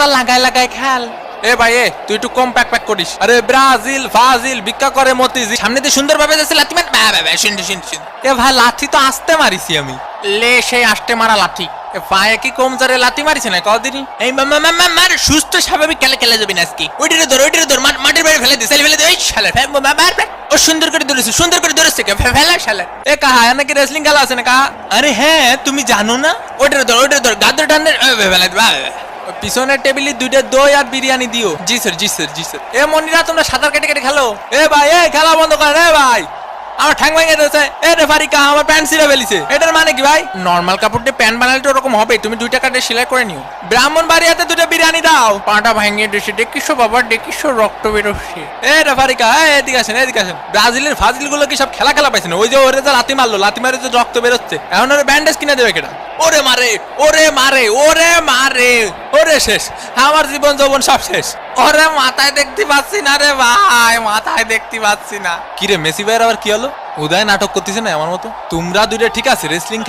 তোরা লাগাই লাগাই খেল। এ ভাই এ তুই একটু কম প্যাক প্যাক করিস। আরে ব্রাজিল ফাজিল ভিক্ষা করে মতিজি সামনে দিয়ে সুন্দরভাবে যাচ্ছে লাথি মার। এ ভাই লাথি তো আসতে মারিছি আমি, লে সেই আসতে মারা লাথি। এ পায়ে কি কম জোরে লাথি মারিছে না কদিনই? এই মার সুস্থ স্বাভাবিক খেলে যাবি না আজকে। ওইটারে ধর মাটির বাইরে ফেলে দে, ফেলে দে। এই শালা মার ও সুন্দর করে ধরেছে ফেলা শালা। এ কাহা নাকি রেসলিং খেলা আছে না কাহা? আরে হ্যাঁ তুমি জানো না? ওইটারে ধর গাদর টান্ডে ফেলে দে। পিছনের টেবিলে 2টা দই আর বিরিয়ানি দিও। জি স্যার। এ মনিরা তোমরা সাঁতার কেটে খেলো। এ ভাই এ খেলা বন্ধ করেন। এ ভাই আমার ঠ্যাং ভেঙে দিয়েছে। এ রেফারি কা আমার প্যান্ট ছিঁড়ে ফেলিছে। এটার মানে কি ভাই? নরমাল কাপড় দিয়ে প্যান্ট বানালে তো ওরকম হবে, তুমি 2 টাকা দিয়ে সেলাই করে নিও। ব্রাহ্মণ বাড়িয়াতে 2টা বিরিয়ানি দাও। পাটা ভেঙে দিয়েছে, দেখিসো বাবা দেখিসো রক্ত বেরোচ্ছে। এ রেফারি কা এদিকে আসেন। ব্রাজিলের ফাজিল গুলো কি সব খেলা পাইছে না? ওই যে ওরে যে লাথি মারে যে রক্ত বেরোচ্ছে, এখন ওরে ব্যান্ডেজ কিনে দেবে কেটা? ওরে মারে ওরে শেষ, আমার জীবন যৌবন সব শেষ। ওরে মাথায় দেখতে পাচ্ছি না রে ভাই, মাথায় দেখতে পাচ্ছি না। কিরে মেসি ভাইয়ের আবার কি হলো? উদয় নাটক করতেছে না আমার মতো? তোমরা 2টা ঠিক আছে রেসলিং